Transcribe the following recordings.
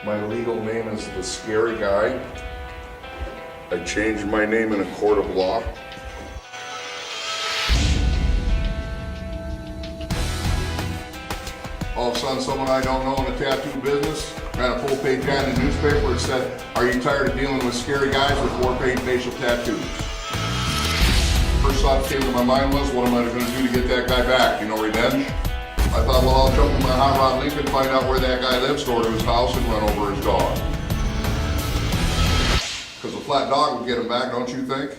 My legal name is the Scary Guy. I changed my name in a court of law. All of a sudden, someone I don't know in the tattoo business ran a full-page ad in the newspaper that said, "Are you tired of dealing with scary guys with 4-page facial tattoos?" First thought that came to my mind was, what am I going to do to get that guy back? You know, revenge? I thought, well, I'll jump in my hot rod Lincoln, find out where that guy lives, go to his house, and run over his dog. Because a flat dog will get him back, don't you think?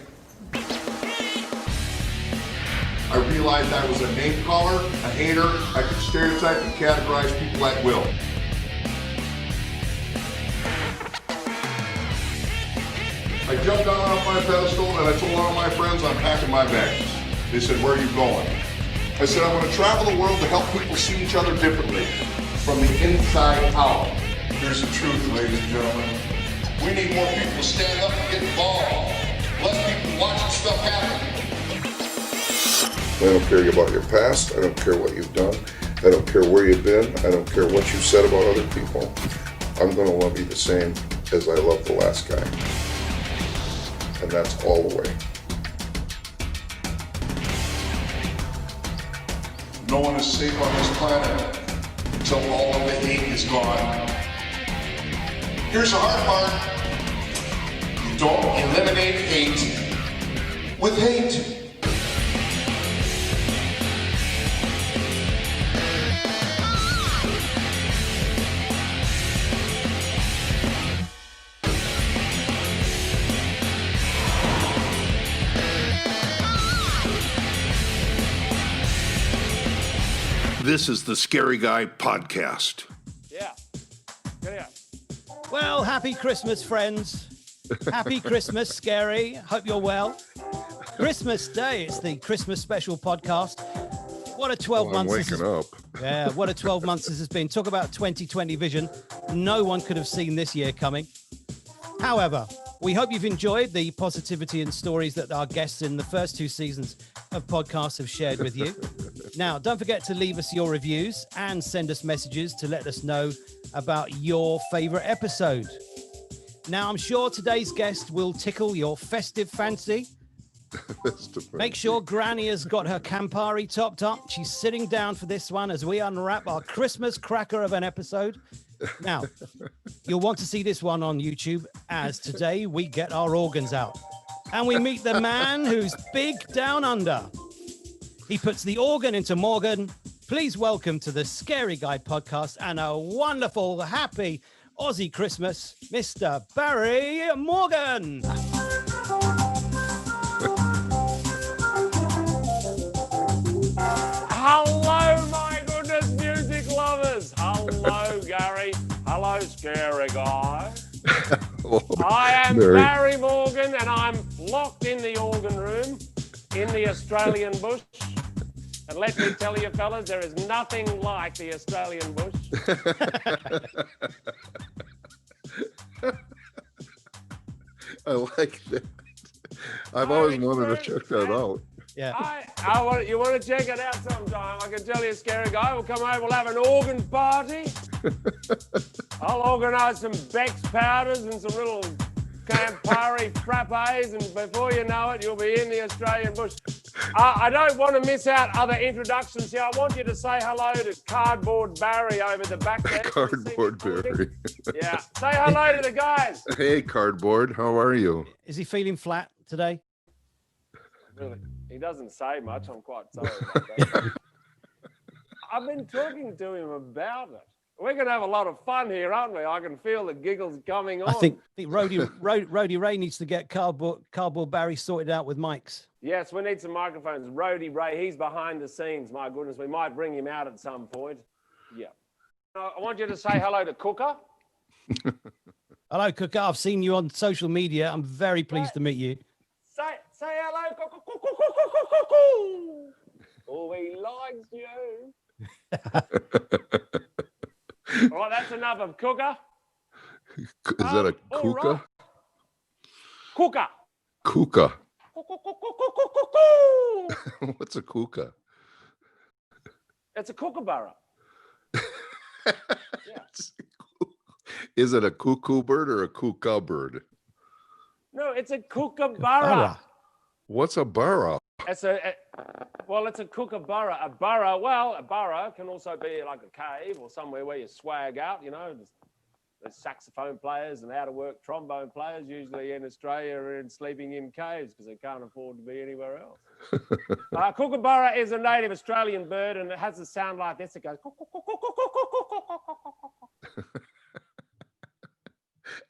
I realized I was a name caller, a hater. I could stereotype and categorize people at will. I jumped down off my pedestal and I told all my friends I'm packing my bags. They said, "Where are you going?" I said, "I'm going to travel the world to help people see each other differently, from the inside out." Here's the truth, ladies and gentlemen. We need more people to stand up and get involved. Less people watching stuff happen. I don't care about your past. I don't care what you've done. I don't care where you've been. I don't care what you said about other people. I'm going to love you the same as I love the last guy. And that's all the way. No one is safe on this planet until all of the hate is gone. Here's the hard part. You don't eliminate hate with hate. This is the Scary Guy Podcast. Yeah. Well, happy Christmas, friends. Happy Christmas, Scary. Hope you're well. Christmas Day. It's the Christmas special podcast. What a 12 months. I'm waking up. Yeah, what a 12 months this has been. Talk about 2020 vision. No one could have seen this year coming. However, we hope you've enjoyed the positivity and stories that our guests in the first 2 seasons of podcasts have shared with you. Now, don't forget to leave us your reviews and send us messages to let us know about your favorite episode. Now, I'm sure today's guest will tickle your festive fancy. Make sure Granny has got her Campari topped up. She's sitting down for this one as we unwrap our Christmas cracker of an episode. Now, you'll want to see this one on YouTube, as today we get our organs out and we meet the man who's big down under. He puts the organ into Morgan. Please welcome to the Scary Guy Podcast and a wonderful, happy Aussie Christmas, Mr. Barry Morgan. Hello, my goodness, music lovers. Hello, Gary. Hello, Scary Guy. I am Barry Morgan, and I'm locked in the organ room in the Australian bush. And let me tell you, fellas, there is nothing like the Australian bush. I like that. I've always wanted to check that out. Yeah. You want to check it out sometime? I can tell you, Scary Guy, we'll come over, we'll have an organ party. I'll organise some Beck's powders and some little Campari frappes, and before you know it, you'll be in the Australian bush. I don't want to miss out other introductions here. I want you to say hello to Cardboard Barry over the back there. Cardboard Barry. Yeah. Say hello to the guys. Hey, Cardboard. How are you? Is he feeling flat today? Really? He doesn't say much. I'm quite sorry about that. I've been talking to him about it. We're going to have a lot of fun here, aren't we? I can feel the giggles coming on. I think Rhodey Ray needs to get Cardboard Barry sorted out with mics. Yes, we need some microphones. Rhodey Ray, he's behind the scenes. My goodness, we might bring him out at some point. Yeah. I want you to say hello to Cooker. Hello, Cooker. I've seen you on social media. I'm very pleased to meet you. Say hello, Cooker. Oh, he likes you. All right, that's enough of Cooker. Is that a kuka? Right. Cooker. Kuka. What's a kuka? It's a kookaburra. Yeah. Is it a cuckoo bird or a kooka bird? No, it's a kookaburra. Burra. What's a burra? It's it's a kookaburra. A burra, well, a burra can also be like a cave or somewhere where you swag out, you know. The saxophone players and out-of-work trombone players usually in Australia are sleeping in caves because they can't afford to be anywhere else. Kookaburra is a native Australian bird, and it has a sound like this. It goes.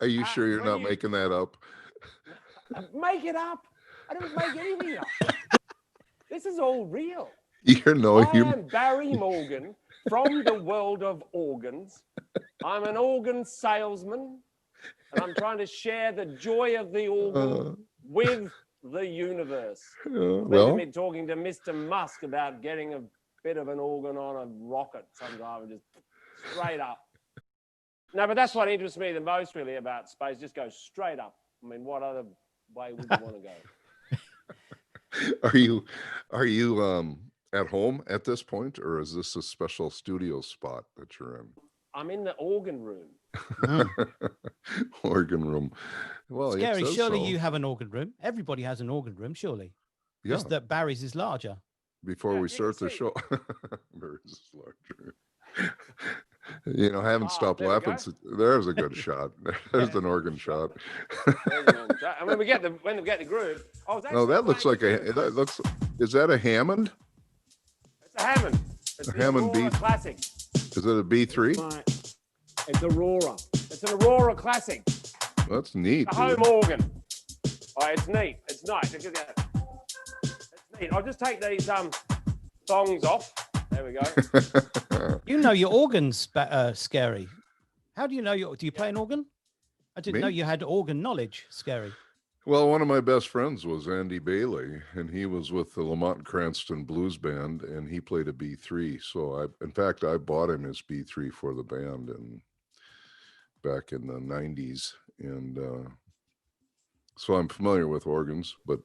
Are you sure you're not making that up? Make it up. I don't make anything up. This is all real. I am Barry Morgan from the world of organs. I'm an organ salesman, and I'm trying to share the joy of the organ with the universe. Well, me talking to Mr. Musk about getting a bit of an organ on a rocket sometime, and just straight up. No, but that's what interests me the most, really, about space. Just go straight up. I mean, what other way would you want to go? Are you at home at this point, or is this a special studio spot that you're in? I'm in the organ room. Organ room. Well, Scary, surely you have an organ room. Everybody has an organ room, surely. Yeah. Just that Barry's is larger. Before we start the show, Barry's is larger. You know, I haven't stopped laughing. There's a good shot. There's an organ shot. And when we get the groove. No, that looks like is that a Hammond? It's a Hammond. It's a Hammond B Classic. Is it a B3? It's Aurora. It's an Aurora Classic. That's neat. A home organ. Oh, it's neat. It's nice. It's neat. I'll just take these thongs off. There we go. You know your organs, Scary. How do you know do you play an organ? I didn't know you had organ knowledge, Scary. Well, one of my best friends was Andy Bailey, and he was with the Lamont Cranston Blues Band, and he played a B3. So in fact, I bought him his B3 for the band back in the 90s. And so I'm familiar with organs, but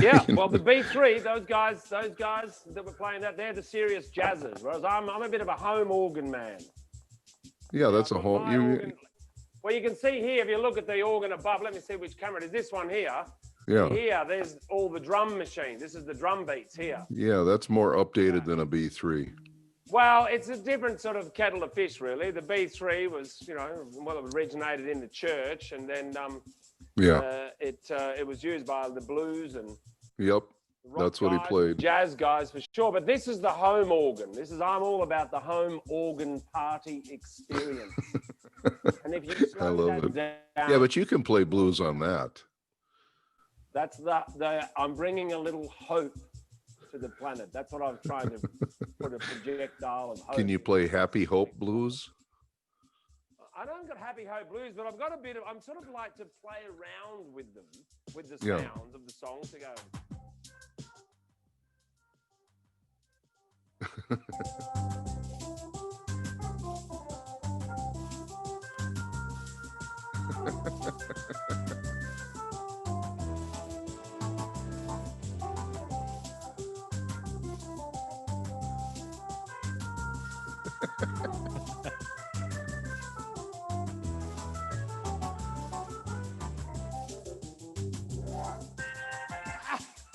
yeah, well, the B3, those guys that were playing that, they're the serious jazzers, whereas I'm a bit of a home organ man. Yeah, that's a home. Well, you can see here, if you look at the organ above, let me see which camera it is. This one here. Yeah. Here, there's all the drum machines. This is the drum beats here. Yeah, that's more updated than a B3. Well, it's a different sort of kettle of fish, really. The B3 was, it originated in the church, and then it was used by the blues and that's what he played. Jazz guys for sure. But this is the home organ. I'm all about the home organ party experience. And if you slow I love it. down, yeah, but you can play blues on that. That's I'm bringing a little hope to the planet. That's what I'm trying to put a projectile of hope. Can you play Happy Hope blues? I don't got Happy Hope blues, but I've got a bit of. I'm sort of like to play around with them, with the sounds of the songs to go.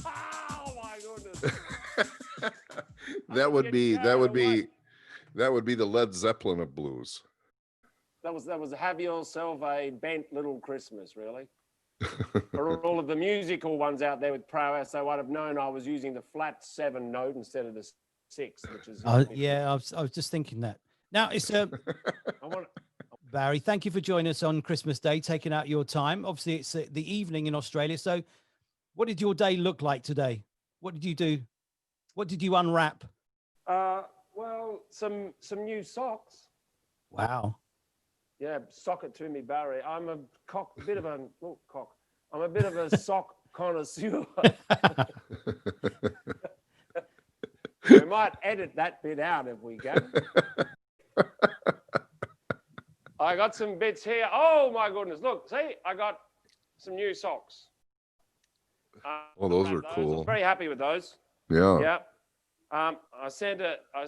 Oh my goodness. That would be the Led Zeppelin of blues. That was have yourself a bent little Christmas, really. For all of the musical ones out there with prowess, they would have known I was using the flat 7 note instead of the 6, which is. Yeah, I was just thinking that. Now it's Barry, thank you for joining us on Christmas Day, taking out your time. Obviously, it's the evening in Australia. So, what did your day look like today? What did you do? What did you unwrap? Well, some new socks. Wow. Yeah, sock it to me, Barry. I'm a bit of a sock connoisseur. We might edit that bit out if we can. I got some bits here. Oh my goodness! Look, see, I got some new socks. Well, those are cool. I'm very happy with those. Yeah. Yeah. I sent it. Oh,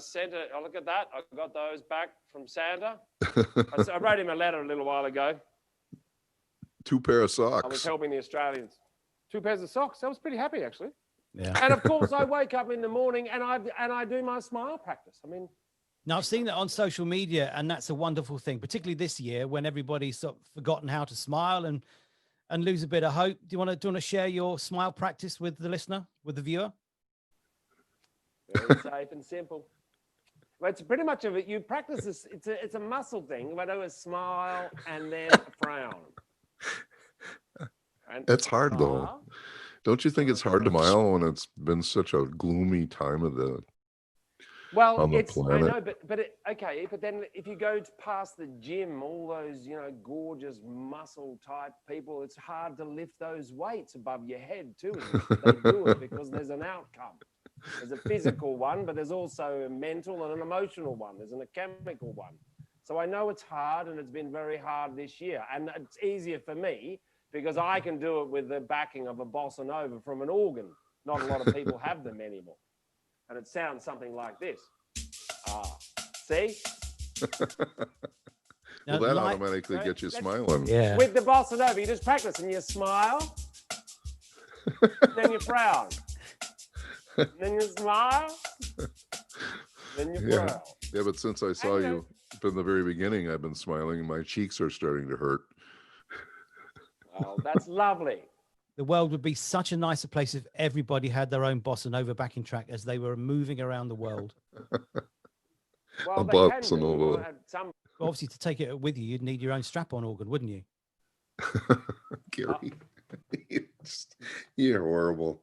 look at that. I got those back from Santa. I wrote him a letter a little while ago. 2 pair of I was socks. helping the Australians. 2 pairs of socks. I was pretty happy, actually. Yeah. And of course, I wake up in the morning and I do my smile practice. I mean, Now, I've seen that on social media, and that's a wonderful thing, particularly this year when everybody's sort of forgotten how to smile and lose a bit of hope. Do you want to share your smile practice with the listener, with the viewer? very safe and simple. Well, it's pretty much of it. You practice this. It's a muscle thing. I do a smile and then a frown. And That's hard though. Don't you think it's hard to smile when it's been such a gloomy time of the on the planet? I know, okay, but then if you go past the gym, all those gorgeous muscle type people, it's hard to lift those weights above your head too. They do it because there's an outcome. There's a physical one, but there's also a mental and an emotional one. There's a chemical one. So I know it's hard, and it's been very hard this year. And it's easier for me because I can do it with the backing of a bossa nova from an organ. Not a lot of people have them anymore. And it sounds something like this. See? Well, that automatically gets you smiling. Yeah. With the bossa nova, you just practice and you smile, then you frown, then you smile, then you frown. Yeah, but since I saw you from the very beginning, I've been smiling. My cheeks are starting to hurt. Oh, that's lovely. The world would be such a nicer place if everybody had their own bossa nova backing track as they were moving around the world. Well, A they bossa can do. nova. Some Well, obviously, to take it with you, you'd need your own strap-on organ, wouldn't you? Gary, you're horrible.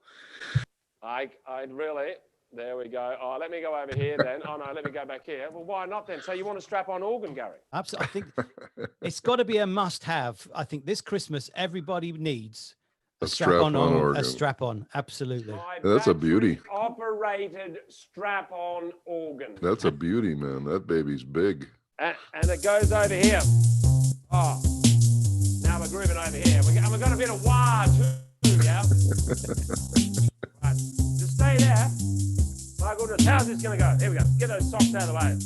I'd really. There we go. Oh, let me go over here then. Oh no, let me go back here. Well, why not then? So you want to strap on organ, Gary? Absolutely. I think it's got to be a must-have. I think this Christmas everybody needs a strap-on organ. A strap-on. Absolutely. That's a beauty. Operated strap-on organ. That's a beauty, man. That baby's big. And it goes over here. Oh, now we're grooving over here. We've got a bit of wah too, yeah? Right. Just stay there. My goodness, how's this going to go? Here we go. Get those socks out of the way.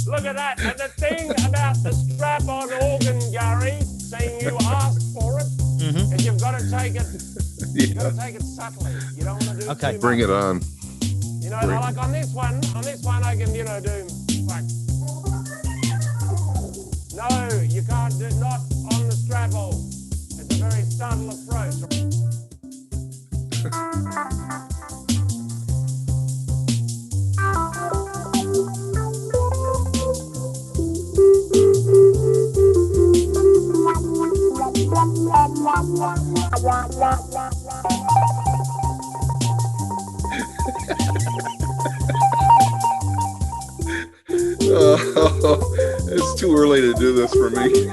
Look at that. And the thing about the strap-on organ, Gary, seeing you asked for it, is you've got to take it. You've got to take it subtly. You don't want to do too Bring much. it on. Like on this one I can, do like. No, you can't do not on the straddle. It's a very subtle approach. Oh, it's too early to do this for me.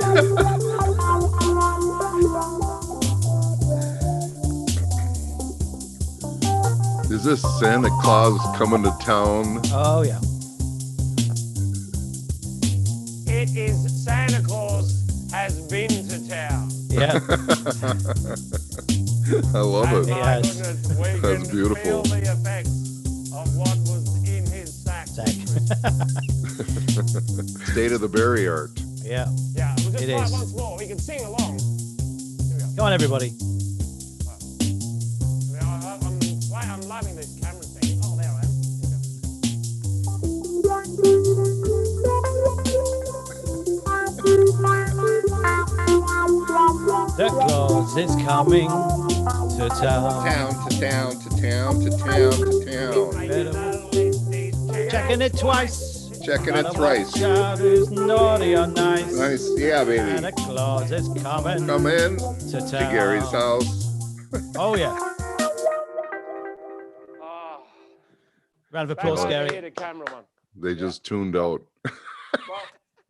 Is this Santa Claus coming to town? Oh, yeah. It is Santa Claus has been to town. Yeah. I love And it. my Yes. goodness, we That's can beautiful. feel the effects of what was in his sack. State of the Berry Art. Yeah. Yeah, we'll just It try is. it once more. We can sing along. Here we go. Come on, everybody. I'm loving this camera thing. Oh, there I am. The Claus is coming to town. Town to town to town to town to town. Checking it twice. Checking it thrice. Child who's naughty or nice. Nice. Yeah, And baby. a Claus is coming Come in to to town. Gary's house. Oh, yeah. Oh, Round of back applause, over Gary. here to camera one. They just tuned out. Well,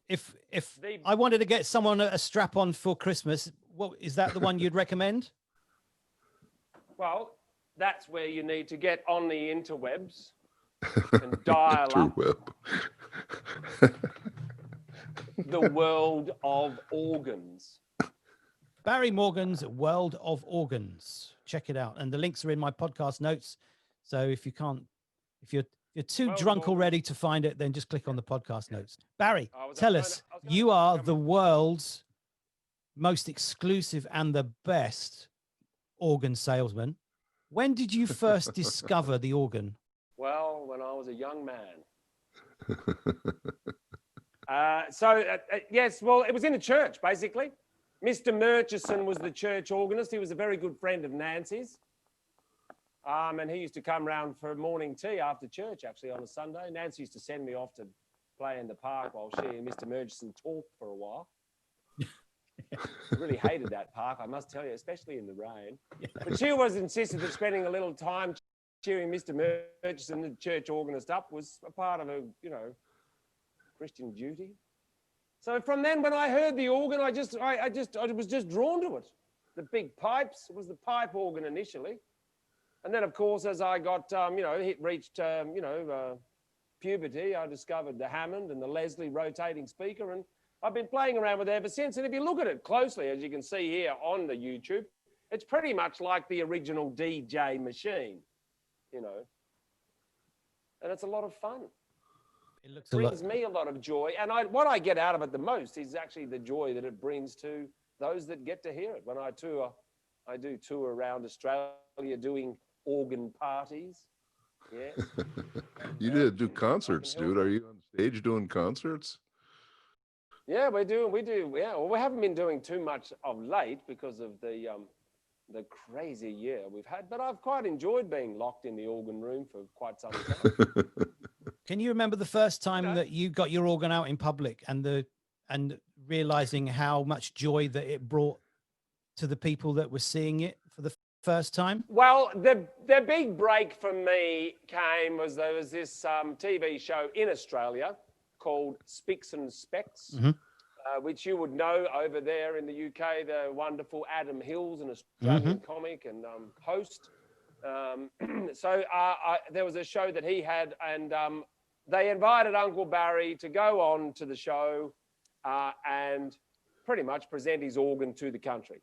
If The- I wanted to get someone a strap on for Christmas, what is that the one you'd recommend? well, that's where you need to get on the interwebs and dial up Interweb. the world of organs. Barry Morgan's World of Organs. Check it out. And the links are in my podcast notes. So if you're too drunk already to find it, then just click on the podcast notes. Barry, tell us, you are the world's most exclusive and the best organ salesman. When did you first discover the organ? Well, when I was a young man. Yes, well, it was in a church, basically. Mr. Murchison was the church organist. He was a very good friend of Nancy's. And he used to come round for morning tea after church, actually, on a Sunday. Nancy used to send me off to play in the park while she and Mr. Murchison talked for a while. I really hated that park, I must tell you, especially in the rain. But she always insisted that spending a little time cheering Mr. Murchison, the church organist, up was a part of a, Christian duty. So from then, when I heard the organ, I was just drawn to it. The big pipes, it was the pipe organ initially. And then, of course, as I got, reached puberty, I discovered the Hammond and the Leslie rotating speaker, and I've been playing around with it ever since. And if you look at it closely, as you can see here on the YouTube, it's pretty much like the original DJ machine, And it's a lot of fun. It brings me a lot of joy. And what I get out of it the most is actually the joy that it brings to those that get to hear it. When I tour, I do tour around Australia doing organ parties. Yeah. You did do concerts, dude. Are you on stage doing concerts? Yeah, we do. Yeah, well, we haven't been doing too much of late because of the crazy year we've had. But I've quite enjoyed being locked in the organ room for quite some time. Can you remember the first time that you got your organ out in public and realizing how much joy that it brought to the people that were seeing it for the first time? Well, the big break for me was there was this TV show in Australia called Spicks and Specks, which you would know over there in the UK, the wonderful Adam Hills, an Australian comic and host. So there was a show that he had, and they invited Uncle Barry to go on to the show and pretty much present his organ to the country.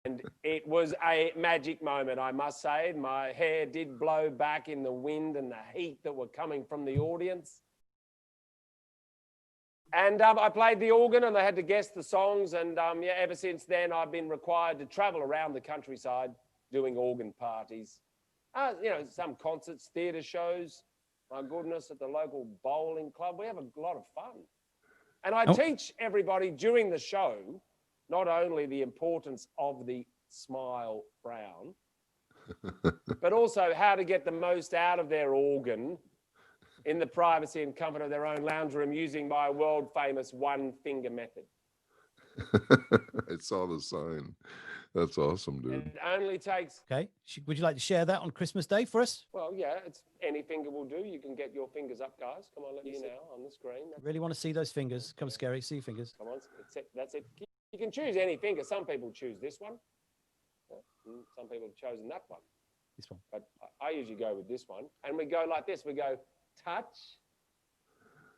And it was a magic moment, I must say. My hair did blow back in the wind and the heat that were coming from the audience. And I played the organ and they had to guess the songs. And ever since then, I've been required to travel around the countryside doing organ parties. Some concerts, theatre shows, my goodness, at the local bowling club. We have a lot of fun. And I teach everybody during the show, not only the importance of the smile frown, but also how to get the most out of their organ in the privacy and comfort of their own lounge room using my world famous one finger method. I saw the sign. That's awesome, dude. It only takes... Okay. Would you like to share that on Christmas Day for us? Well, yeah, it's any finger will do. You can get your fingers up, guys. Come on, let me see now on the screen. I really want to see those fingers. Come, Scary, see your fingers. Come on, that's it. You can choose any finger. Some people choose this one. Some people have chosen that one. This one. But I usually go with this one. And we go like this. We go touch,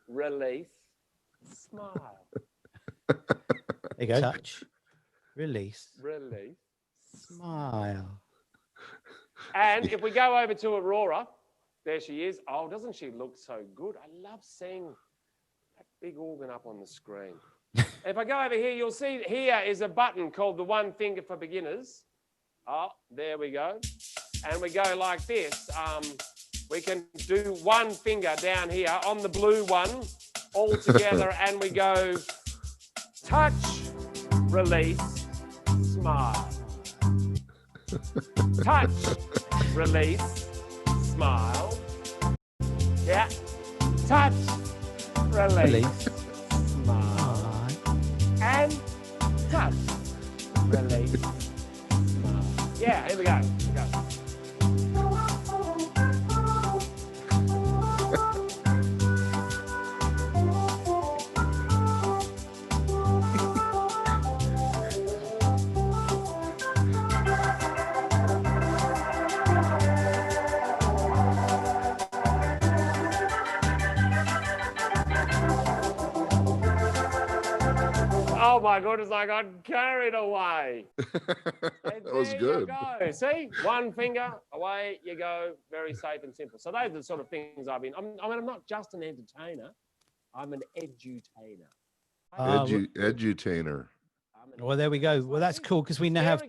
release, smile. There you go. Touch, release, smile. And if we go over to Aurora, there she is. Oh, doesn't she look so good? I love seeing that big organ up on the screen. If I go over here, you'll see here is a button called the one finger for beginners. Oh, there we go. And we go like this. We can do one finger down here on the blue one all together, and we go touch, release, smile. Touch, release, smile. Yeah. Touch, release, smile. And touch, release, smile. Yeah, here we go. my goodness, I got carried away. That was There good. you go. See, one finger, away you go. Very safe and simple. So those are the sort of things I've been. I'm not just an entertainer. I'm an edutainer. Edutainer. Well, there we go. Well, that's cool because we now have,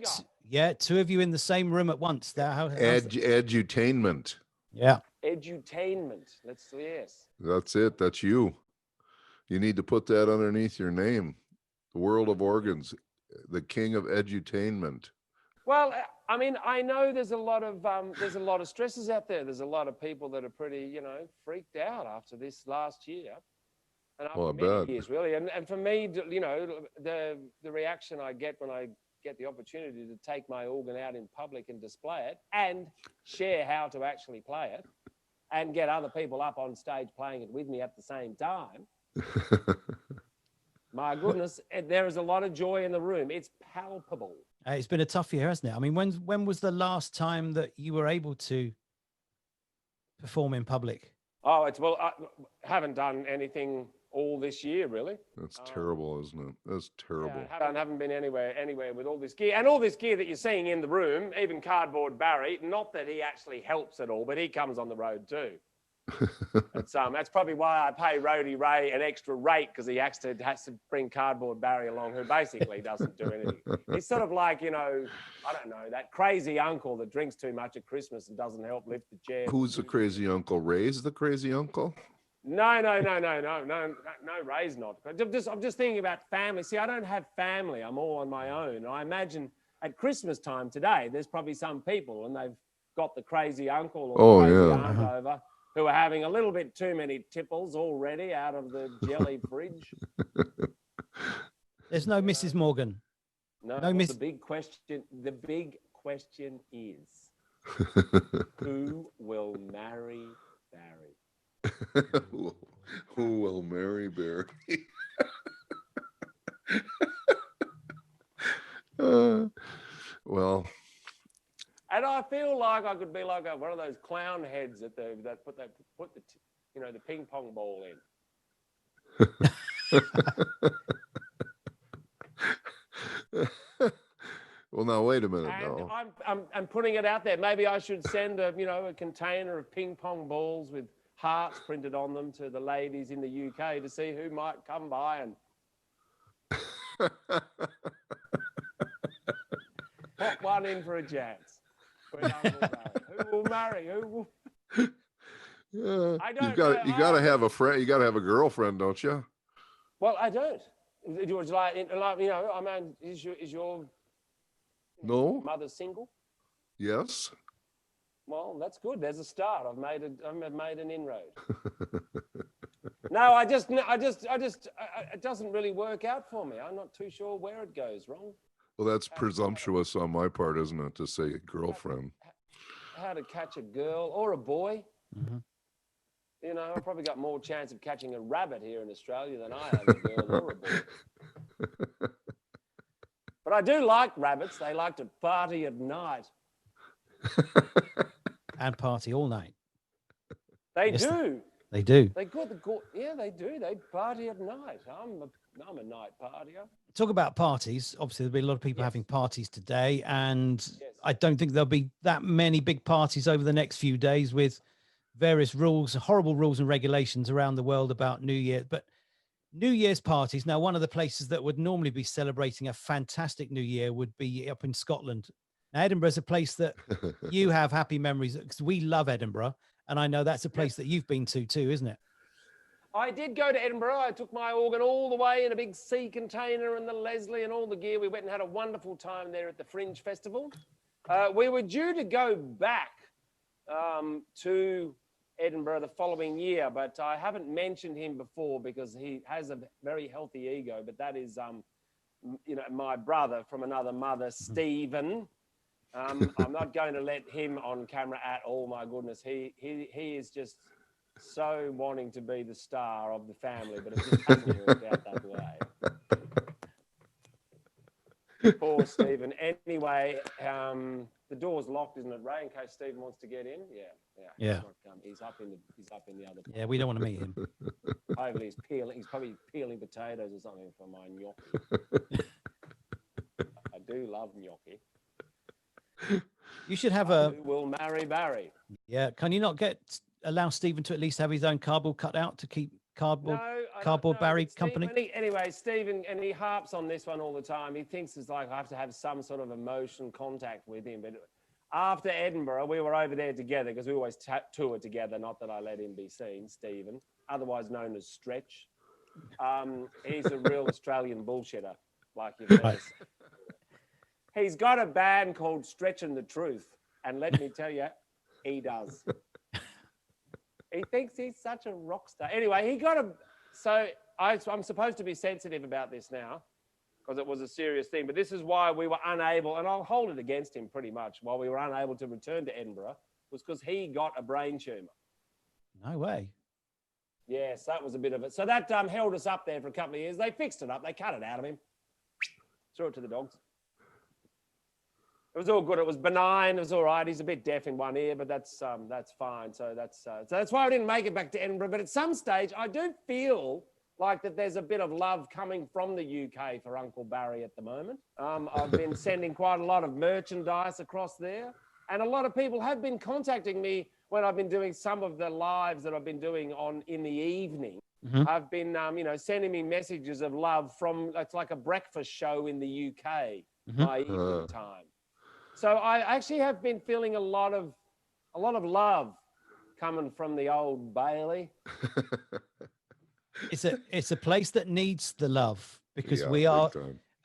two of you in the same room at once. Edutainment. Yeah. Edutainment. Yes. That's it. That's you. You need to put that underneath your name. The world of organs, the king of edutainment. Well, I mean, I know there's a lot of stresses out there. There's a lot of people that are pretty, freaked out after this last year. And after many years, really. And for me, the reaction I get when I get the opportunity to take my organ out in public and display it and share how to actually play it and get other people up on stage playing it with me at the same time. My goodness, there is a lot of joy in the room. It's palpable. It's been a tough year, hasn't it? I mean, when was the last time that you were able to perform in public? Oh, I haven't done anything all this year, really. That's terrible, isn't it? That's terrible. Yeah, I haven't been anywhere with all this gear. And all this gear that you're seeing in the room, even Cardboard Barry, not that he actually helps at all, but he comes on the road too. That's probably why I pay Roadie Ray an extra rate, because he has to bring Cardboard Barry along, who basically doesn't do anything. He's sort of like, I don't know, that crazy uncle that drinks too much at Christmas and doesn't help lift the chair. Who's the crazy uncle? Ray's the crazy uncle? No, Ray's not. I'm just thinking about family. See, I don't have family. I'm all on my own. I imagine at Christmas time today, there's probably some people and they've got the crazy uncle or crazy aunt over who are having a little bit too many tipples already out of the jelly fridge. There's no Mrs. Morgan. No, Miss. The big question is, who will marry Barry? Who will marry Barry? Well, and I feel like I could be like one of those clown heads that put the ping pong ball in. Well, now wait a minute. And now I'm putting it out there. Maybe I should send a container of ping pong balls with hearts printed on them to the ladies in the UK to see who might come by and pop one in for a chance. Who will marry? Who will? Yeah, you got to have a friend. You got to have a girlfriend, don't you? Well, I don't. Would you like, I mean, is your mother single? Yes. Well, that's good. There's a start. I've made an inroad. No, it doesn't really work out for me. I'm not too sure where it goes wrong. Well, that's presumptuous on my part, isn't it, to say girlfriend? How to catch a girl or a boy. Mm-hmm. I've probably got more chance of catching a rabbit here in Australia than I have a girl or a boy. But I do like rabbits. They like to party at night. And party all night. They do. They do. They do. They party at night. I'm a night partier. Talk about parties. Obviously, there'll be a lot of people having parties today, and I don't think there'll be that many big parties over the next few days with various horrible rules and regulations around the world about New Year. But New Year's parties. Now, one of the places that would normally be celebrating a fantastic New Year would be up in Scotland. Now, Edinburgh is a place that you have happy memories because we love Edinburgh. And I know that's a place that you've been to too, isn't it? I did go to Edinburgh. I took my organ all the way in a big sea container and the Leslie and all the gear. We went and had a wonderful time there at the Fringe Festival. We were due to go back to Edinburgh the following year, but I haven't mentioned him before because he has a very healthy ego. But that is, my brother from another mother, Stephen. I'm not going to let him on camera at all. My goodness, he is just so wanting to be the star of the family, but it just hasn't worked out that way. Poor Stephen. Anyway, The door's locked, isn't it, Ray? In case Stephen wants to get in. Yeah. Yeah. He's up in the other. Yeah, we don't want to meet him. Hopefully he's probably peeling potatoes or something for my gnocchi. I do love gnocchi. You should have Who will marry Barry? Yeah. Can you not allow Stephen to at least have his own cardboard cutout to keep cardboard Barry company? Anyway, Stephen, and he harps on this one all the time. He thinks it's like I have to have some sort of emotion contact with him. But after Edinburgh, we were over there together because we always tour together. Not that I let him be seen, Stephen, otherwise known as Stretch. He's a real Australian bullshitter, like you've never seen. He's got a band called Stretchin' the Truth, and let me tell you, he does. He thinks he's such a rock star. Anyway, I'm supposed to be sensitive about this now because it was a serious thing, but this is why we were unable, and I'll hold it against him pretty much, why we were unable to return to Edinburgh was because he got a brain tumour. No way. Yes, that was a bit of it. So that held us up there for a couple of years. They fixed it up. They cut it out of him. Threw it to the dogs. It was all good. It was benign. It was all right. He's a bit deaf in one ear, but that's fine. So that's why I didn't make it back to Edinburgh. But at some stage, I do feel like that there's a bit of love coming from the UK for Uncle Barry at the moment. I've been sending quite a lot of merchandise across there, and a lot of people have been contacting me when I've been doing some of the lives that I've been doing in the evening. Mm-hmm. I've been sending me messages of love from, it's like a breakfast show in the UK, my evening time. So I actually have been feeling a lot of love coming from the Old Bailey. It's a place that needs the love because we are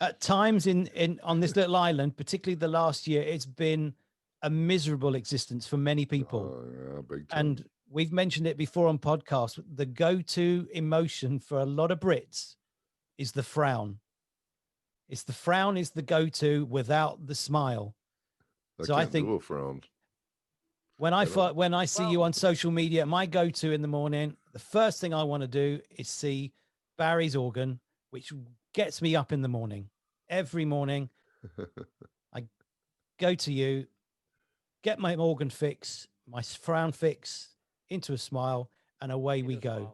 at times on this little island, particularly the last year, it's been a miserable existence for many people. Big time. And we've mentioned it before on podcasts. The go-to emotion for a lot of Brits is the frown. The frown is the go-to without the smile. So I think when I see you on social media, my go-to in the morning, the first thing I want to do is see Barry's organ, which gets me up in the morning. Every morning, I go to you, get my organ fix, my frown fix, into a smile, and away we go.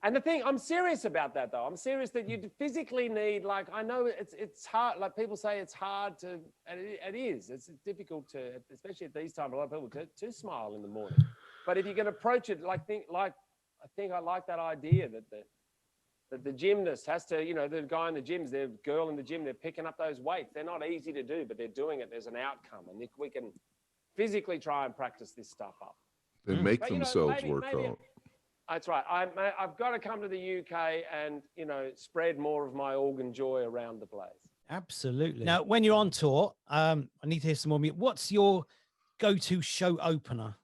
And the thing, I'm serious about that, though. I'm serious that you physically need, like, I know it's hard. Like people say it's hard to, and it is. It's difficult to, especially at these times, a lot of people to smile in the morning. But if you can approach it, I think I like that idea that the gymnast has to, the guy in the gyms, the girl in the gym, they're picking up those weights. They're not easy to do, but they're doing it. There's an outcome, and we can physically try and practice this stuff up. They make themselves work out. That's right. I've got to come to the UK and, spread more of my organ joy around the place. Absolutely. Now, when you're on tour, I need to hear some more music. What's your go-to show opener?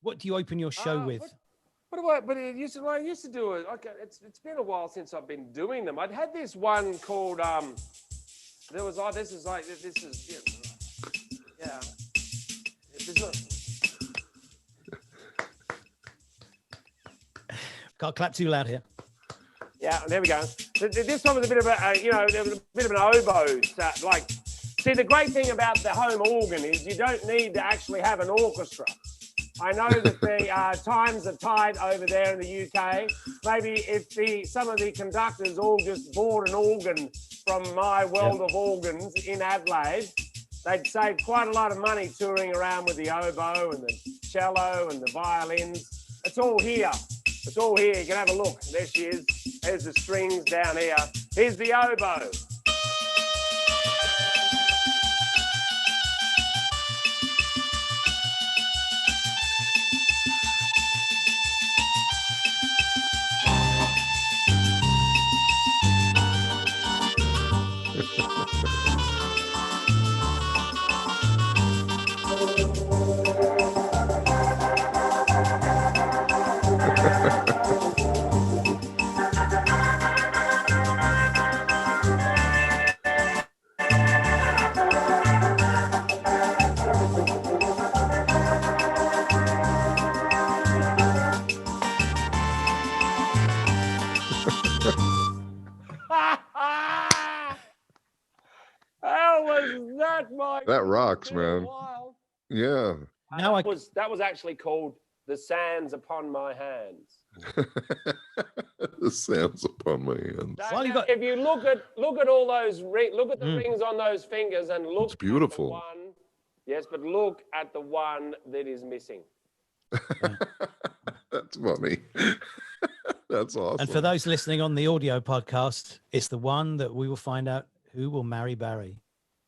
What do you open your show with? But I used to do it. Okay, it's been a while since I've been doing them. I'd had this one called, this is. Can't clap too loud here. Yeah, there we go. This one was a bit of there was a bit of an oboe. See, the great thing about the home organ is you don't need to actually have an orchestra. I know that the times are tight over there in the UK. Maybe if some of the conductors all just bought an organ from my world of organs in Adelaide, they'd save quite a lot of money touring around with the oboe and the cello and the violins. It's all here. It's all here. You can have a look. There she is. There's the strings down here. Here's the oboe. How was that, Mike? That rocks, man. Yeah. Now That was actually called the sands upon my hands. The sands upon my hands. Well, you Now, got- if you look at all those look at the rings on those fingers and look It's beautiful. at the one. Yes, but look at the one that is missing. That's funny. That's awesome. And for those listening on the audio podcast, it's the one that we will find out who will marry Barry.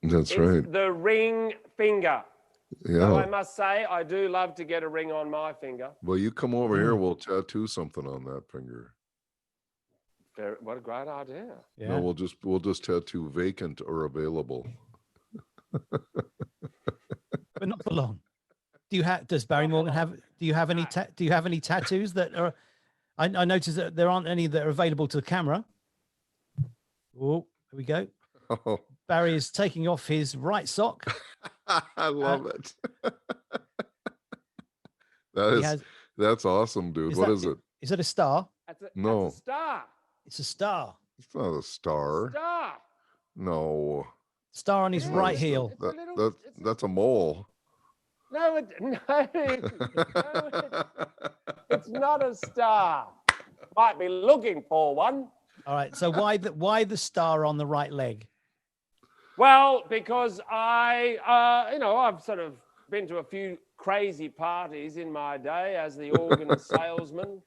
That's It's right. the ring finger. Though I Yeah. must say, I do love to get a ring on my finger. Well, you come over here, we'll tattoo something on that finger. What a great idea. Yeah. No, we'll just tattoo vacant or available. But not for long. Does Barry Morgan have, do you have any tattoos that are, I noticed that there aren't any that are available to the camera. Oh, here we go. Oh, Barry is taking off his right sock. I love it. That's awesome, dude. What is it? Is it a star? No. That's a star. It's a star. It's not a star. Star. No. Star on his Yeah, right it's heel. That's a mole. No, it's not a star. Might be looking for one. All right. So why the star on the right leg? Well, because I've sort of been to a few crazy parties in my day as the organ salesman.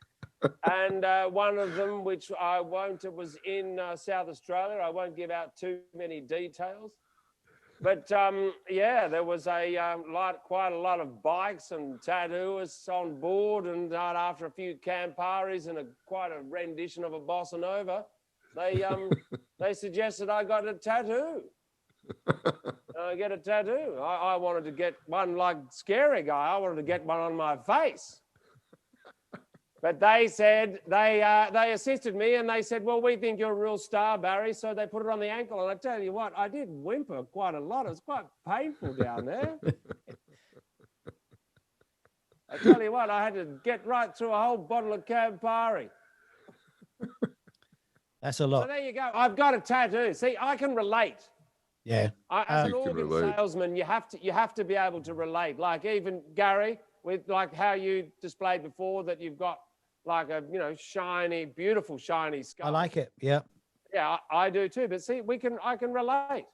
And one of them, which it was in South Australia. I won't give out too many details. But there was quite a lot of bikes and tattooists on board. And after a few Camparis and quite a rendition of a bossa nova, they suggested I got a tattoo. Get a tattoo. I wanted to get one like Scary Guy. I wanted to get one on my face. But they said, they assisted me and they said, well, we think you're a real star, Barry. So they put it on the ankle. And I tell you what, I did whimper quite a lot. It was quite painful down there. I tell you what, I had to get right through a whole bottle of Campari. That's a lot. So there you go. I've got a tattoo. See, I can relate. Yeah. As an You can organ relate. salesman, you have to be able to relate. Like even Gary, with like how you displayed before that you've got like a shiny, beautiful shiny skull. I like it. Yeah. Yeah, I do too. But see, I can relate.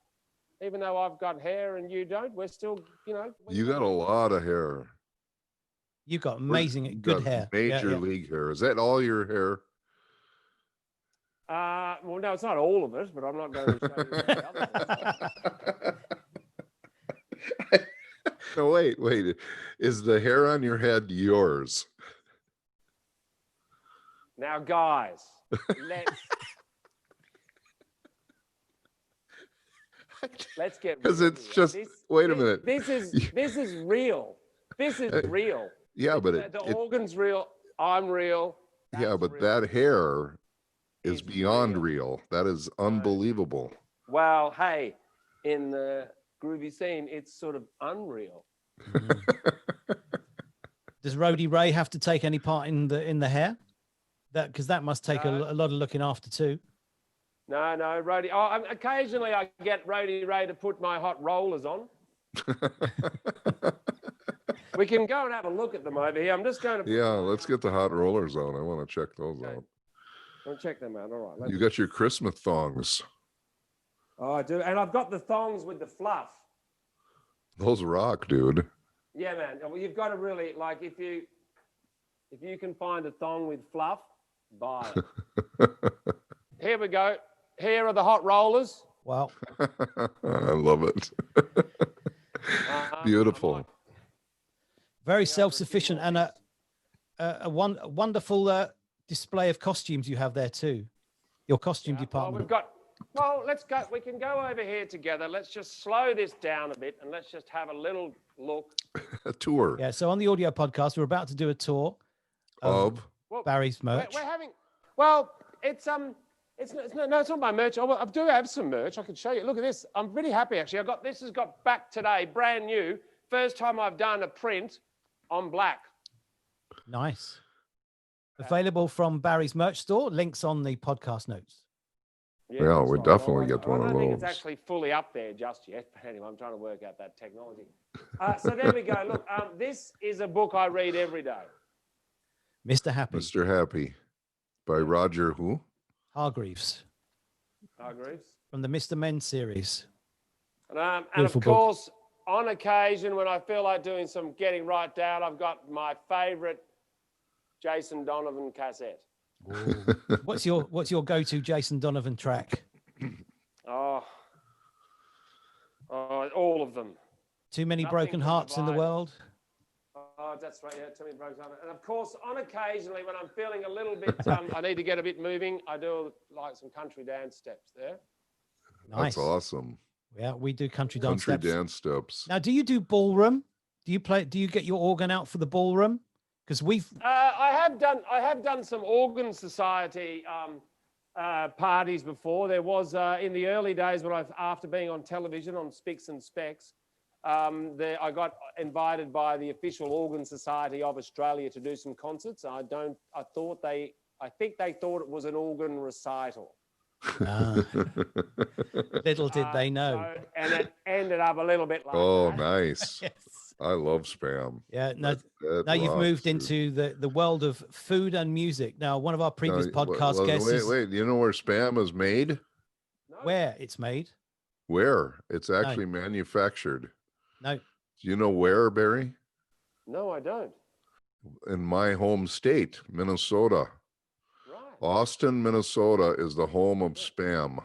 Even though I've got hair and you don't, we're still, You got a lot of hair. You've got amazing, good hair. Major league hair. Is that all your hair? Well, no, it's not all of it, but I'm not going to show you the other. No, wait. Is the hair on your head yours? Now, guys, let's get Because real it's here. just, wait a minute. This is real. This is real. Yeah, but the organ's real. I'm real. yeah, That's but real. that hair is It's beyond real. real. That is unbelievable. Well, hey, in the groovy scene, it's sort of unreal. Does Rhodey Ray have to take any part in the hair? Because that must take a lot of looking after too. No, Rhodey. Occasionally I get Rhodey Ray to put my hot rollers on. We can go and have a look at them over here. I'm just going to. Yeah, let's get the hot rollers on. I want to check those Okay. out. I'll check them out. All right. You got your Christmas thongs. Oh, I do. And I've got the thongs with the fluff. Those rock, dude. Yeah, man. Well, you've got to really, like, if you can find a thong with fluff, buy it. Here we go. Here are the hot rollers. Wow. I love it. Beautiful. Very self-sufficient and a wonderful display of costumes you have there too. Your costume Well, department. let's go. We can go over here together. Let's just slow this down a bit and let's just have a little look. A tour Yeah. So on the audio podcast, we're about to do a tour of Well, Barry's merch. We're having. Well, it's not my merch. I do have some merch. I can show you. Look at this. I'm pretty happy actually. This has got back today, brand new. First time I've done a print on black. Nice. Available from Barry's merch store. Links on the podcast notes. Yeah, Yeah, that's we right. definitely Well, get one I of don't think it's those. actually fully up there just yet, but anyway, I'm trying to work out that technology. So there we go. Look, this is a book I read every day. Mr. Happy Mr. Happy by Roger who? Hargreaves Hargreaves. from the Mr. Men series. And of Beautiful book. course, on occasion, when I feel like doing some getting right down, I've got my favourite Jason Donovan cassette. What's your go-to Jason Donovan track? Oh, all of them. Too many Nothing broken can hearts in the divide. world. Oh, that's right. Yeah, too many broken hearts. And of course, on occasionally, when I'm feeling a little bit, I need to get a bit moving, I do like some country dance steps there. Nice. That's awesome. Yeah, we do country dance steps. Dance steps. Now, do you do ballroom? Do you get your organ out for the ballroom? Because I have done some organ society parties before. There was in the early days when after being on television on Spicks and Specks, I got invited by the official Organ Society of Australia to do some concerts. I think they thought it was an organ recital. Little did they know. And it ended up a little bit like Oh, that. nice. Yes. I love Spam. Yeah, no, That now you've rocks, moved dude. into the world of food and music. Now, one of our previous podcast guests Wait, you know where Spam is made? where it's made. Where? It's actually manufactured. No. Do you know where, Barry? No, I don't. In my home state, Minnesota. Right. Austin, Minnesota is the home of Spam.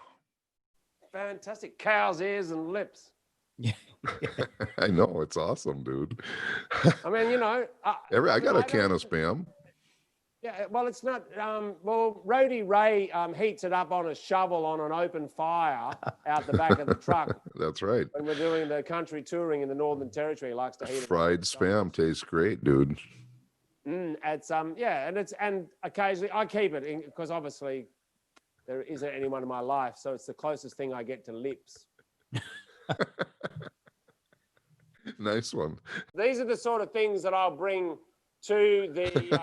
Fantastic. Cow's ears and lips. Yeah. I know, it's awesome, dude. I mean, you know. I got a can of Spam. Yeah, well, it's not. Well, Roadie Ray heats it up on a shovel on an open fire out the back of the truck. That's right. When we're doing the country touring in the Northern Territory, he likes to heat it. Fried Spam tastes great, dude. It's and occasionally I keep it because obviously there isn't anyone in my life, so it's the closest thing I get to lips. Nice one. These are the sort of things that I'll bring to the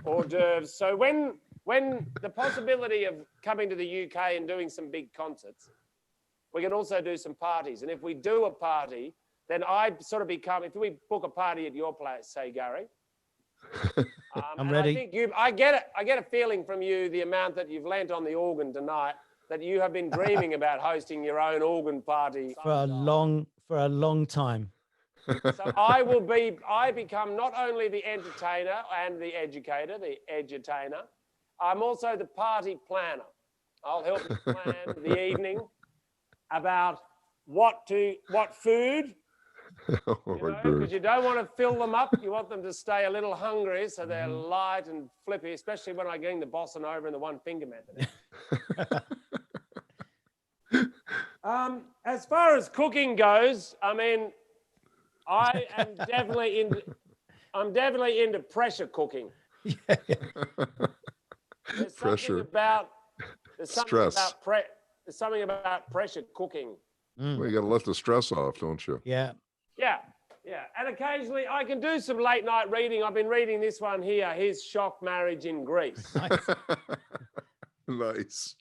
hors d'oeuvres. So when the possibility of coming to the UK and doing some big concerts, we can also do some parties. And if we do a party, then I sort of become, if we book a party at your place, say, Gary. I'm ready. I think I get a feeling from you, the amount that you've lent on the organ tonight, that you have been dreaming about hosting your own organ party For a long time. So I become not only the entertainer and the educator, the edutainer, I'm also the party planner. I'll help you plan the evening about what food, because you don't want to fill them up. You want them to stay a little hungry so they're light and flippy, especially when I'm getting the bossa nova and the one finger method. As far as cooking goes, I mean, I'm definitely into pressure cooking. Yeah. There's Pressure. something about pressure cooking. Well, you got to let the stress off, don't you? Yeah. Yeah. And occasionally I can do some late night reading. I've been reading this one here, His Shock Marriage in Greece. Nice.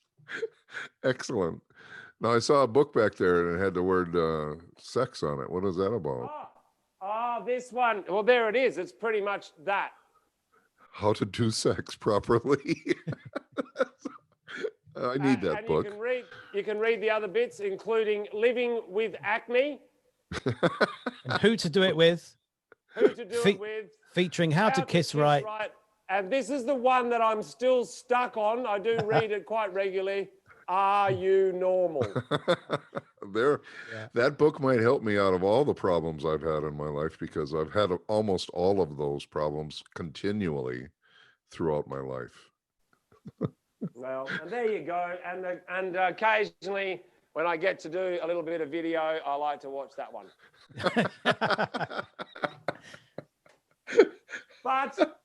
Excellent. Now, I saw a book back there and it had the word sex on it. What is that about? This one. Well, there it is. It's pretty much that. How to do sex properly. I need that and book. You can read the other bits, including Living with Acne. And who to do it with. Who to do it with. Featuring How to Kiss Right. And this is the one that I'm still stuck on. I do read it quite regularly. Are you normal? That book might help me out of all the problems I've had in my life, because I've had almost all of those problems continually throughout my life. Well, and there you go. And occasionally, when I get to do a little bit of video, I like to watch that one. But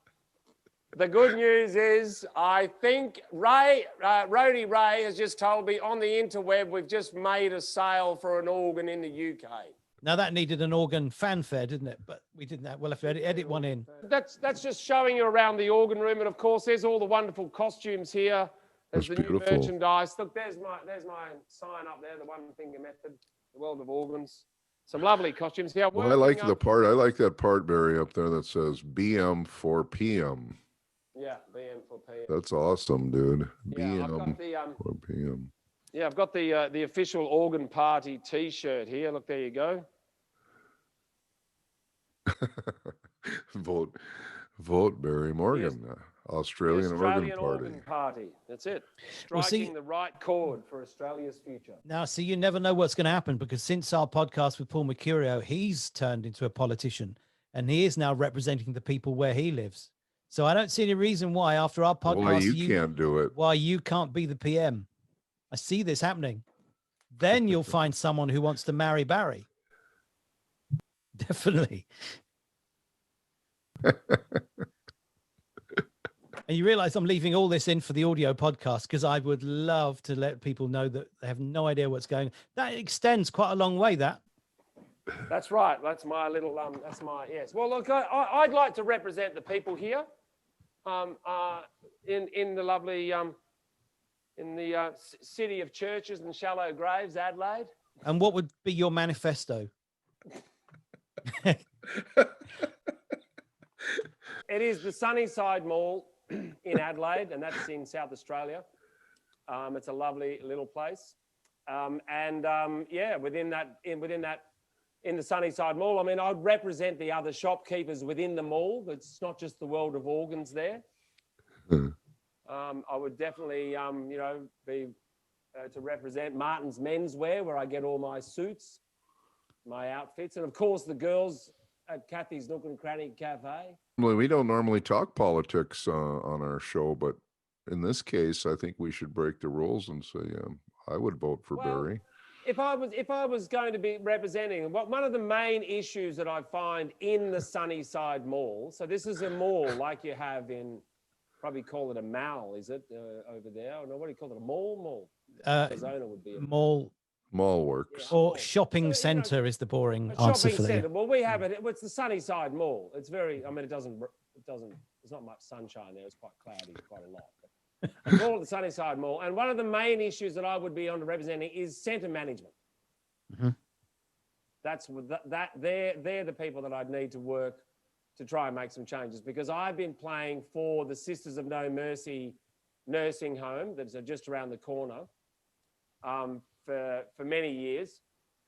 the good news is, I think Roadie Ray has just told me on the interweb, we've just made a sale for an organ in the UK. Now that needed an organ fanfare, didn't it? But we didn't have, we'll have to edit one in. That's just showing you around the organ room. And of course, there's all the wonderful costumes here That's There's the new beautiful. merchandise. Look, there's my sign up there, the one finger method, the world of organs. Some lovely costumes here. Well, I like the part. I like that part, Barry, up there that says BM for PM. Yeah, BM for PM. That's awesome, dude. Yeah, I've got BM for PM. Yeah, I've got the official organ party T-shirt here. Look, there you go. Vote Barry Morgan, Australian Organ Party. That's it. Well, Striking the right chord for Australia's future. Now, see, you never know what's going to happen, because since our podcast with Paul Mercurio, he's turned into a politician and he is now representing the people where he lives. So I don't see any reason why, after our podcast, why you can't do it. Why you can't be the PM. I see this happening. Then you'll find someone who wants to marry Barry. Definitely. And you realize I'm leaving all this in for the audio podcast, because I would love to let people know that they have no idea what's going on. That extends quite a long way, that. That's right. That's my little, yes. Well, look, I'd like to represent the people here in the lovely, in the city of churches and shallow graves, Adelaide. And what would be your manifesto? It is the Sunnyside Mall in Adelaide, and that's in South Australia. It's a lovely little place. Yeah, within the Sunnyside Mall, I mean, I'd represent the other shopkeepers within the mall. It's not just the world of organs there. I would definitely, be to represent Martin's Menswear, where I get all my suits, my outfits, and of course the girls at Kathy's Nook and Cranny Cafe. We don't normally talk politics on our show, but in this case, I think we should break the rules and say I would vote for Barry. If I was going to be representing, one of the main issues that I find in the Sunnyside Mall, so this is a mall like you have in, probably call it a mall, is it, over there? Or no, what do you call it, a mall? Arizona would be a mall works. Yeah, or shopping centre is the boring answer for that. Well, we have it. It's the Sunnyside Mall. It's very, I mean, it doesn't, there's not much sunshine there. It's quite cloudy, quite a lot. But I call it the Sunnyside Mall. And one of the main issues that I would be on representing is centre management. Mm-hmm. They're the people that I'd need to work to try and make some changes, because I've been playing for the Sisters of No Mercy nursing home that's just around the corner for many years.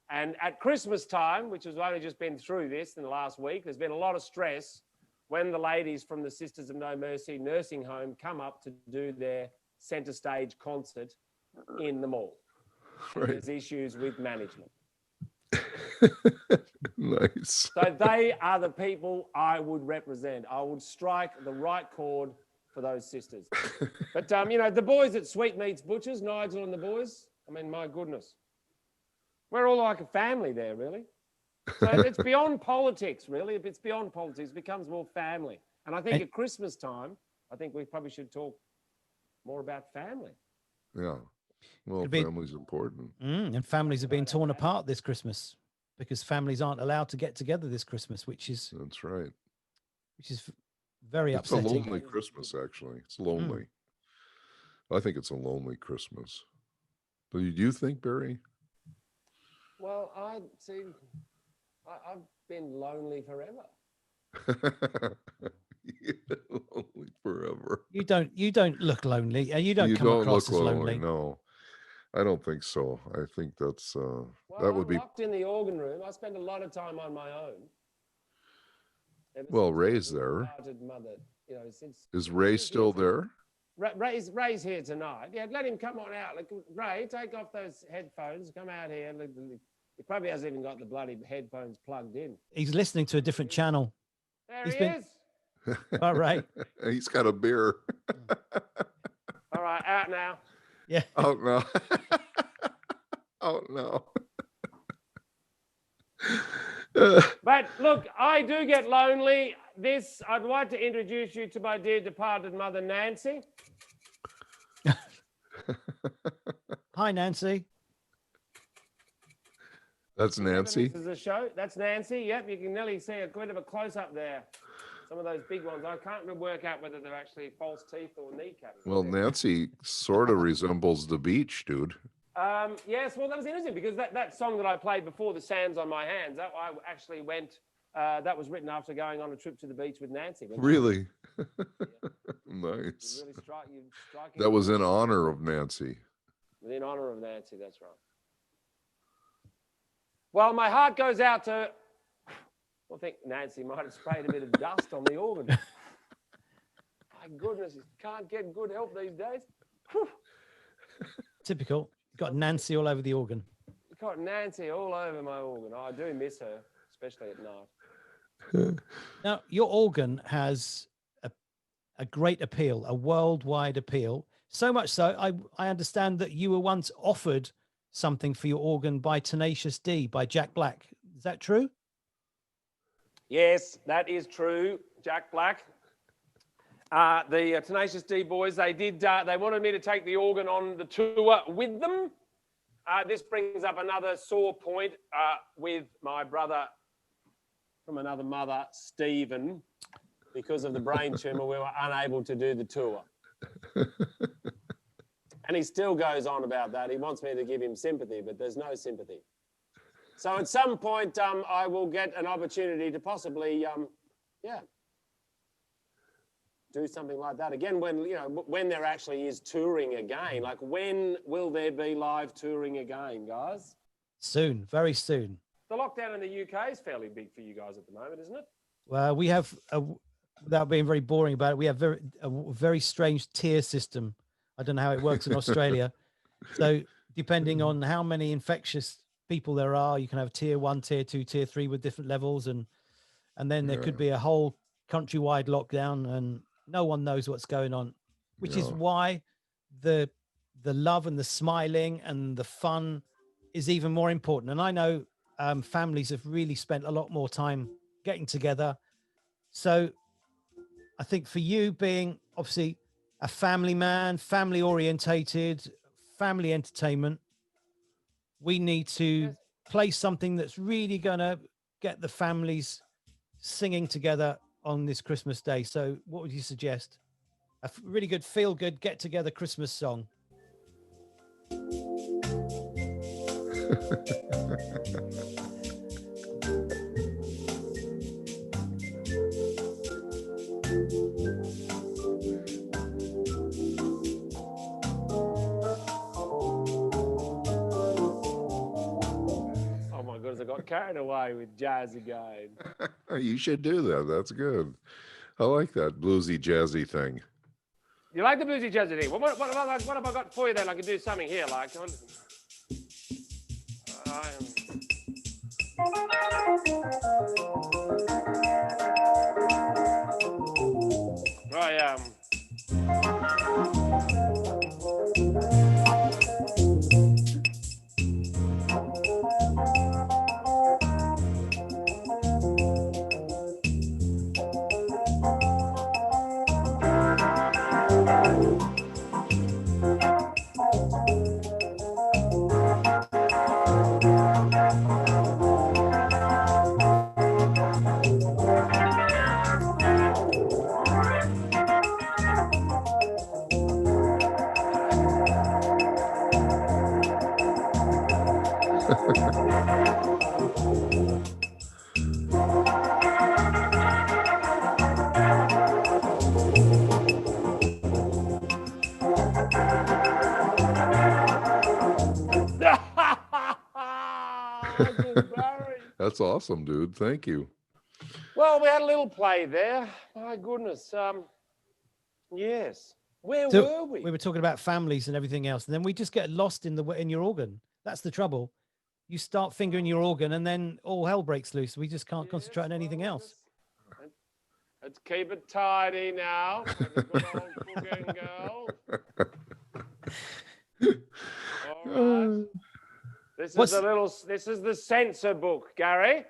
And at Christmas time, which has only just been through this in the last week, there's been a lot of stress when the ladies from the Sisters of No Mercy nursing home come up to do their centre stage concert in the mall. Right. There's issues with management. Nice. So they are the people I would represent. I would strike the right chord for those sisters. But, the boys at Sweetmeats Butchers, Nigel and the boys, I mean, my goodness. We're all like a family there, really. So it's beyond politics, really. If it's beyond politics, it becomes more family. And I think at Christmas time, I think we probably should talk more about family. Yeah. Well, family's important. And families are being torn apart this Christmas because families aren't allowed to get together this Christmas, That's right. Which is very upsetting. It's a lonely Christmas, actually. It's lonely. I think it's a lonely Christmas. Do you think, Barry? Well, I've been lonely forever. Lonely forever. You don't look lonely, and you don't come across as lonely. No, I don't think so. I think that's that would be locked in the organ room. I spend a lot of time on my own. Ray's there. Mother, is Ray still there? Ray's here tonight. Yeah, let him come on out. Like, Ray, take off those headphones. Come out here. He probably hasn't even got the bloody headphones plugged in. He's listening to a different channel. There he is. All right. He's got a beer. All right, out now. Yeah. Out now. Out now. But look, I do get lonely. I'd like to introduce you to my dear departed mother, Nancy. Hi, Nancy. That's Nancy. This is a show. That's Nancy. Yep, you can nearly see a bit of a close up there. Some of those big ones, I can't work out whether they're actually false teeth or kneecaps. Well, Nancy sort of resembles the beach, dude. Yes, well, that was interesting because that song that I played before, The Sands on My Hands, that I actually went, that was written after going on a trip to the beach with Nancy. Really? Really Nice. striking That was in honor of Nancy. in honor of Nancy, that's right. Well, my heart goes out to, I think Nancy might have sprayed a bit of dust on the organ. My goodness, you can't get good help these days. Whew. Typical. Got Nancy all over the organ. Got Nancy all over my organ. Oh, I do miss her, especially at night. Now, your organ has a great appeal, a worldwide appeal. So much so, I understand that you were once offered something for your organ by Tenacious D, by Jack Black. Is that true? Yes, that is true, Jack Black. The Tenacious D boys, they wanted me to take the organ on the tour with them. This brings up another sore point with my brother from another mother, Stephen. Because of the brain tumor, we were unable to do the tour. And he still goes on about that. He wants me to give him sympathy, but there's no sympathy. So at some point, I will get an opportunity to possibly, do something like that again. When there actually is touring again, like when will there be live touring again, guys? Soon, very soon. The lockdown in the UK is fairly big for you guys at the moment, isn't it? Well, we have, without being very boring about it, we have a very strange tier system. I don't know how it works in Australia. So depending on how many infectious people there are, you can have tier 1, tier 2, tier 3 with different levels. And then there could be a whole countrywide lockdown and no one knows what's going on, which is why the love and the smiling and the fun is even more important. And I know families have really spent a lot more time getting together. So I think for you being obviously a family man, family orientated, family entertainment, we need to play something that's really going to get the families singing together on this Christmas day. So what would you suggest? A really good feel good get together Christmas song. Oh my goodness, I got carried away with jazz again. You should do that. That's good. I like that bluesy, jazzy thing. You like the bluesy jazzy thing? What have I got for you then? I can do something here, like. That's awesome, dude. Thank you. Well, we had a little play there. My goodness. Yes. Where So were we? we were talking about families and everything else, and then we just get lost in your organ. That's the trouble. You start fingering your organ, and then all hell breaks loose. We just can't concentrate on anything else. Let's keep it tidy now. Like a good old cooking girl. All right. This is the censor book, Gary.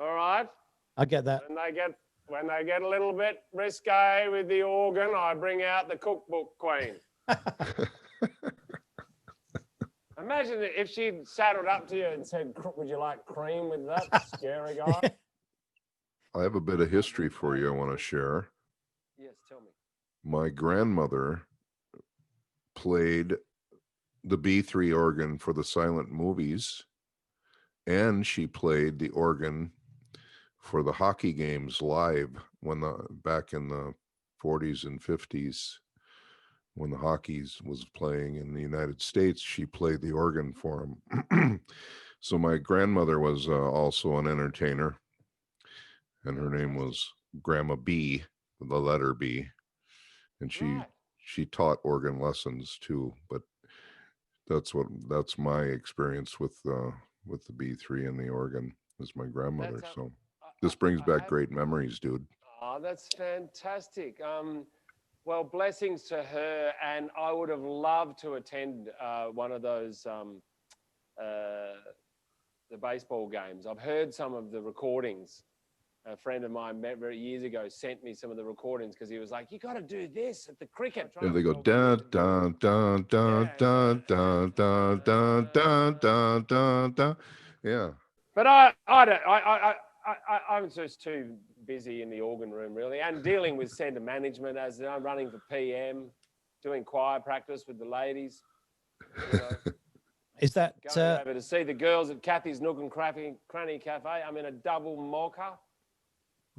All right. I get that. When they get a little bit risque with the organ, I bring out the cookbook queen. Imagine if she'd saddled up to you and said, "Would you like cream with that, scary guy?" I have a bit of history for you I want to share. Yes, tell me. My grandmother played the B3 organ for the silent movies, and she played the organ for the hockey games live back in the 40s and 50s when the hockey's was playing in the United States. She played the organ for them. So my grandmother was also an entertainer, and her name was Grandma B, the letter B, and she taught organ lessons too. But that's my experience with the B3 and the organ is my grandmother. So this brings back great memories, dude. Oh, that's fantastic. Well, blessings to her, and I would have loved to attend one of those the baseball games. I've heard some of the recordings. A friend of mine met years ago sent me some of the recordings because he was like, "You got to do this at the cricket." Yeah, they go dun dun dun dun dun dun dun dun dun dun dun dun. Yeah. But I'm just too busy in the organ room, really, and dealing with centre management as I'm running for PM, doing choir practice with the ladies. You know, Is that going over to see the girls at Kathy's Nook and Cranny Cafe? I'm in a double mocha.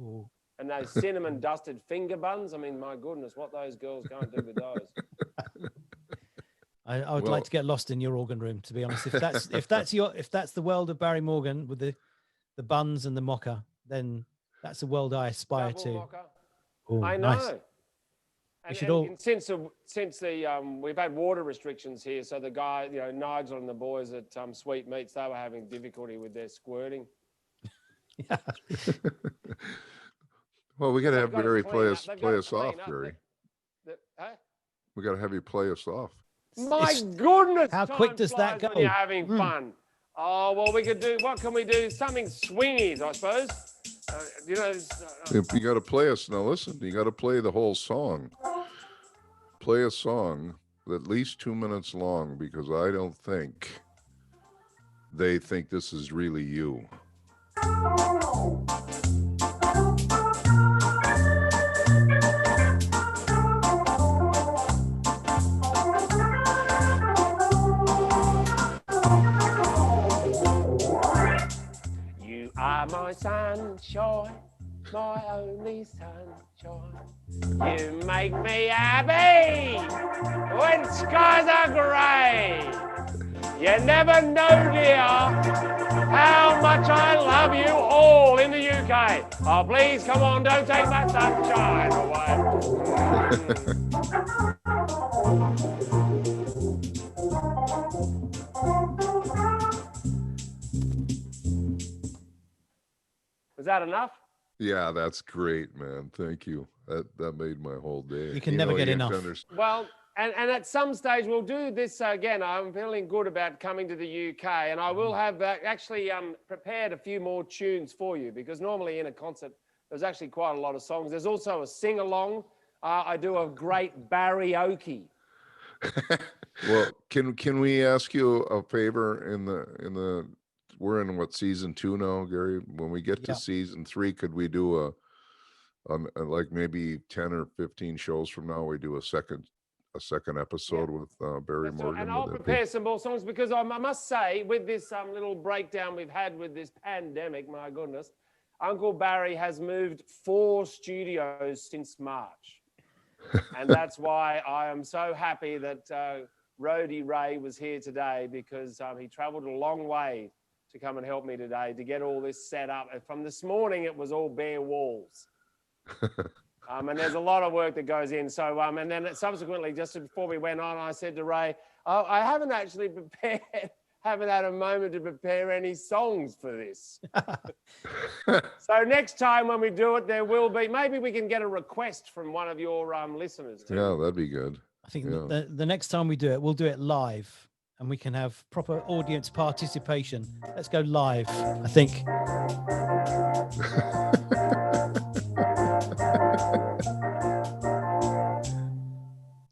Ooh. And those cinnamon dusted finger buns. I mean, my goodness, what those girls go and do with those. I would like to get lost in your organ room, to be honest. If that's the world of Barry Morgan with the buns and the mocha, then that's the world I aspire Double to. mocha. Ooh, I know. Nice. And since we've had water restrictions here, so the guy, you know, Nigel and the boys at Sweet Meats, they were having difficulty with their squirting. Yeah. Well, we got to have Barry play us off, Barry. Huh? We got to have you play us off. My goodness! How quick does that go? When you're having fun. Oh well, we could do. What can we do? Something swingy, I suppose. You know. You got to play us now. Listen, you got to play the whole song. Play a song at least 2 minutes long, because I don't think they think this is really you. You are my sunshine, my only sunshine. You make me happy when skies are grey. You never know, dear, how much I love you all in the UK. Oh, please, come on, don't take my sunshine away. Was that enough? Yeah, that's great, man. Thank you. That made my whole day. You can never get enough. Well, and at some stage we'll do this again. I'm feeling good about coming to the UK, and I will have actually prepared a few more tunes for you, because normally in a concert there's actually quite a lot of songs. There's also a sing-along. I do a great karaoke. Well, can we ask you a favor? In the we're in what, season 2 now, Gary? When we get to season 3, could we do like maybe 10 or 15 shows from now, we do a second episode with Barry Morgan? And I'll prepare some more songs, because I must say, with this little breakdown we've had with this pandemic, my goodness, Uncle Barry has moved 4 studios since March. And that's why I am so happy that Roadie Ray was here today, because he traveled a long way to come and help me today to get all this set up. And from this morning, it was all bare walls. And there's a lot of work that goes in. So, and then subsequently, just before we went on, I said to Ray, oh, I haven't actually haven't had a moment to prepare any songs for this. So next time when we do it, there will be, maybe we can get a request from one of your listeners too. Yeah, that'd be good. I think the next time we do it, we'll do it live, and we can have proper audience participation. Let's go live, I think.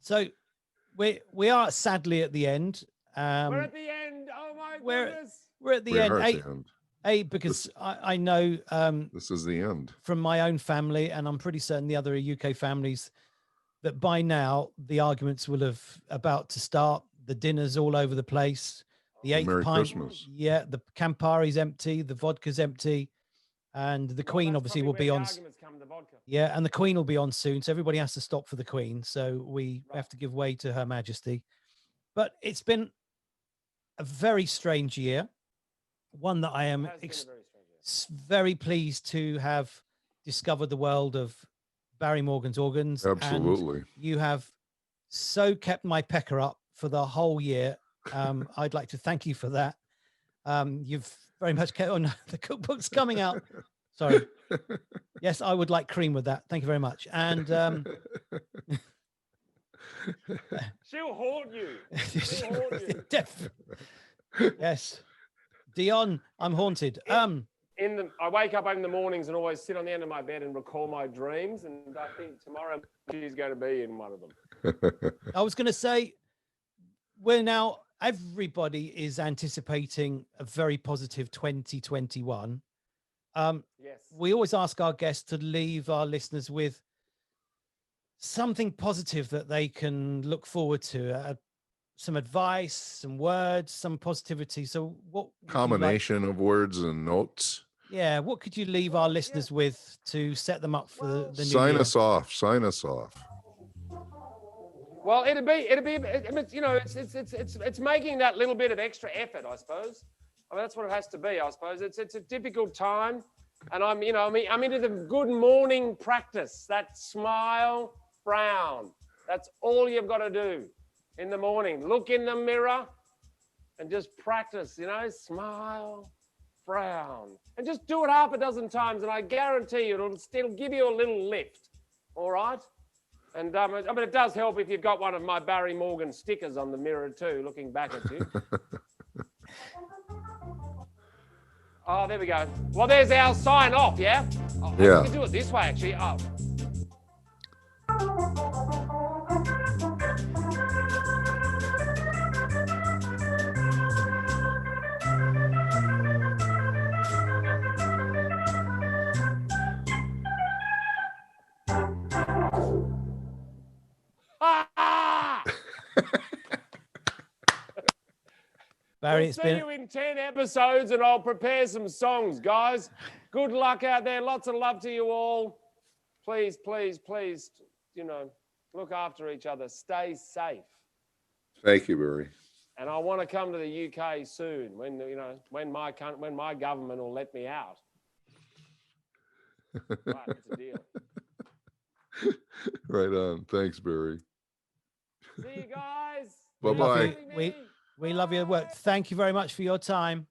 So we are sadly at the end. We're at the end. Oh my goodness. We're at the end. Because I know This is the end. from my own family, and I'm pretty certain the other UK families, that by now the arguments will have about to start. The dinner's all over the place. The eighth Merry pint, Christmas. yeah, the Campari's empty, the vodka's empty, and the Queen that's obviously probably will where be the on. arguments come, the vodka. Yeah, and the Queen will be on soon, so everybody has to stop for the Queen. So we Right. have to give way to Her Majesty. But it's been a very strange year, one that I am It has been a very strange year. very pleased to have discovered the world of Barry Morgan's organs. And Absolutely. you have so kept my pecker up for the whole year. I'd like to thank you for that. You've very much kept on. The cookbook's coming out. Sorry. Yes, I would like cream with that. Thank you very much. And She'll haunt you. She'll haunt you. Yes. Dion, I'm haunted. I wake up in the mornings and always sit on the end of my bed and recall my dreams, and I think tomorrow she's going to be in one of them. I was going to say, we're now, everybody is anticipating a very positive 2021. Yes. We always ask our guests to leave our listeners with something positive that they can look forward to, some advice, some words, some positivity. So what would you Combination of words and notes. Yeah, what could you leave our listeners with to set them up for the new Sign year? us off. Sign us off. Well, it'd be, you know, it's making that little bit of extra effort, I suppose. I mean, that's what it has to be, I suppose. It's a difficult time, and I'm into the good morning practice. That smile, frown. That's all you've got to do in the morning. Look in the mirror and just practice. You know, smile, frown, and just do it half a dozen times, and I guarantee you it'll still give you a little lift. All right. And I mean, it does help if you've got one of my Barry Morgan stickers on the mirror too, looking back at you. Oh, there we go. Well, there's our sign off, yeah? Oh, Yeah. We can do it this way, actually. Oh. Ah! Barry, We'll it's see been you in 10 episodes, and I'll prepare some songs, guys. Good luck out there. Lots of love to you all. Please, please, please, you know, look after each other. Stay safe. Thank you, Barry. And I want to come to the UK soon when, you know, when my government will let me out. Right, it's a deal. Right on. Thanks, Barry. See you guys. Bye-bye. we love your work. Thank you very much for your time.